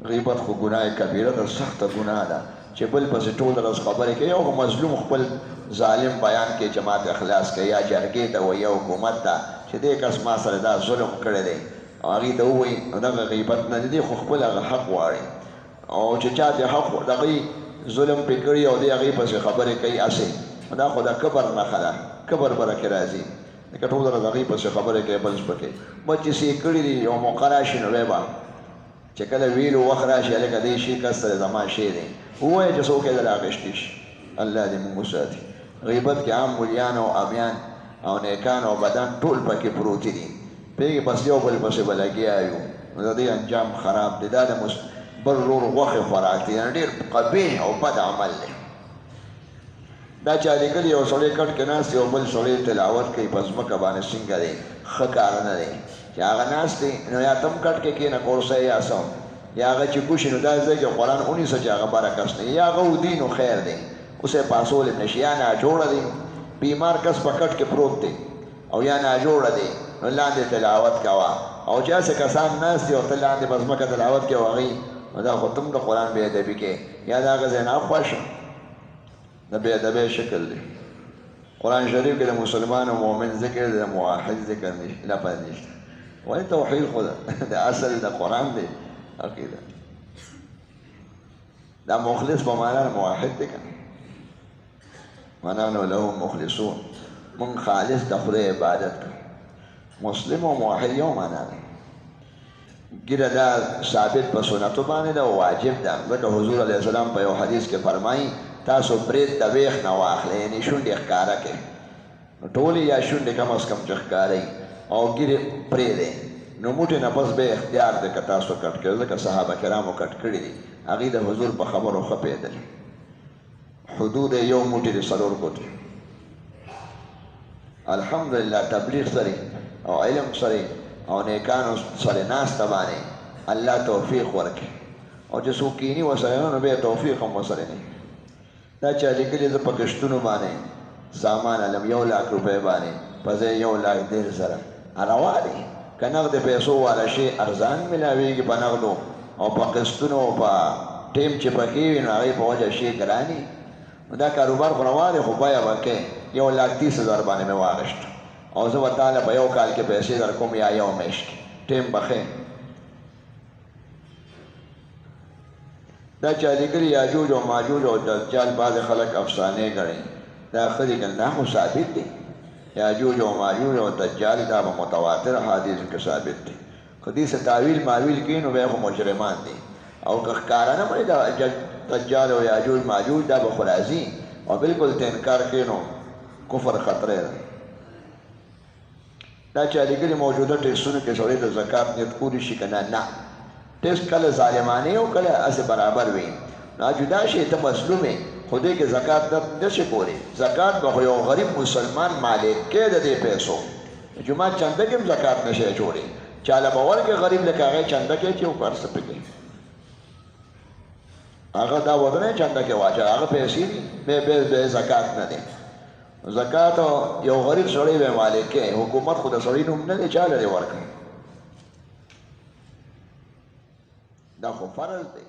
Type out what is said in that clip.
غیبت خو ګناه کبیره ده، سخته ګناه ده چې بل پسې ټول ورځ خبرې کوي. یو مظلوم خپل ظالم بیان کې جماعت اخلاص کوي یا جرګې ته وایي یا حکومت ته چې دې کس ما سره دا ظلم کړی دی، او هغې ته ووایي نو دغه غیبت نه دی، خو خپل هغه حق غواړي. او چې چا د حق د هغې ظلم پرې کړي او دی هغې پسې خبرې کوي هسې، دا خو د کبر نښه ده، کبر به راکې راځي. لکه ټول ورځ هغې پسې خبرې کوي بل سپکوي. بس چې څه یې کړي دي یو موقع راشي نو ویې به چې کله ویلو وخت راشي هلکه دې شي کس سره زما شی دی ووایه چې څوک یې دله اخیستی شي. الله دې موږ وساتي. غیبت کې عام ملیان او امیان او نیکان او بدن ټول پکې پروتې دي، پوهېږې بس یو بل پسې به لګیا یو، نو د دې انجام خراب دی. دا د بل ورور غوښې خوراک دی، ډېر قبیح او بد عمل دی. دا چا لیکلي یو سړی کټ کې ناست دی او بل سړی تلاوت کوي په ځمکه باندې څنګه دی، ښه کار نه دی چې هغه ناست دی نو یا ته هم کټ کې کښېنه کورسه یا څه یا هغه چې ګوشي نو دا ځای کې قرآن ونیسه چې هغه بره کس نه یا هغه ودي نو خیر دی، اوس یې پاسول هم نه شي. یا ناجوړه دی، بیمار کس په کټ کې پروت دی او یا ناجوړه دی نو لاندې تلاوت کوه، او چې هسې کسان ناست دي او ته لاندې په ځمکه تلاوت کوې هغوی نو دا خو ته هم د قرآن بې ادبي کې یا د هغه ځای نه خوښه د بې ادبۍ شکل دی. قرآن شریف کې د مسلمان او مؤمن ذکر دی، د موحد ذکر لفظ نشته. ولې توحید خو د اصل د قرآن دی عقیده. دا مخلص په معنا موحد دی که ونحن له مخلصون، من خالص د خدای عبادت کوو. مسلم او موحد یو معنا ده. ګیره دا ثابت په سنتو باندې ده او واجب ده، ځکه حضور علیه السلام په یو حدیث کې فرمایي تاسو برید د ویښ نه واخلئ، یعنې شونډې ښکاره کړئ، نو ټولې یا شونډې کم از کم چې ښکارئ او ګیرې پرېږدئ، نو موټې نه پس به اختیار دی که تاسو کټ کړئ، ځکه صحابه کرامو کټ کړي دي، هغوی د حضور په خبرو ښه پوهېدل. حدود یو موټی د 4 ګوتې. الحمدلله تبلیغ سره او علم سره او نیکانو سره ناسته باندې الله توفیق ورکړي، او چې څوک کیني ورسره نه نو بیا توفیق هم ورسره نه. دا چا لیکلي زه په کښتونو باندې سامان علم 1 لاک روپۍ باندې په ځای 1,10,000 روا دی که نغد پیسو والا شی ارزان ملاویږي په نغدو، او په قسطونو په ټیم چې پکې وي نو هغې په وجه شی ګراني. نو دا کاروبار خو روا دی، خو بیه به کې 1,30,000 باندې مې واخیسته او زه به تاله په یو کال کې پیسې در کوم یا یو میاشت کې ټیم به ښه. دا چا لیکلي یاجوج او ماجوج او دجال بعضې خلک افسانې ګڼي، دا ښه دي که نه؟ خو ثابت دی. یاجوج او ماجوج او دجال دا به متواتر حدیثو کې ثابت دی. که دې څه تاویل ماویل کوي نو بیا خو مجرمان دي، او که ښکاره نه مني دا دجال او یاجوج ماجوج دا به خو راځي او بلکل ته انکار کوي نو کفر خطرې ده. دا چې لیکلي موجوده ټیسټونو کې سړی د زکات نیت کولی شي که نه؟ ټیسټ کله ظالمانه او کله هسې برابر وي، نو جدا شي ته مظلوم یې، خو دې کې زکات نه شي کولی. زکات به خو یو غریب مسلمان مالک کې د دې پیسو، جومات چنده کې هم زکات نه شي جوړی، چاله به ورکړي غریب لکه هغې چنده کې چې وکړ څه پکې هغه دا ودونه چنده کې واچوه، هغه پیسې دي بیا زکات نه دی. زکات یو غریب سړی به مالک کې، حکومت خو د سړي نوم نه دی چاله دی ورکړي، دا خو فرض دی.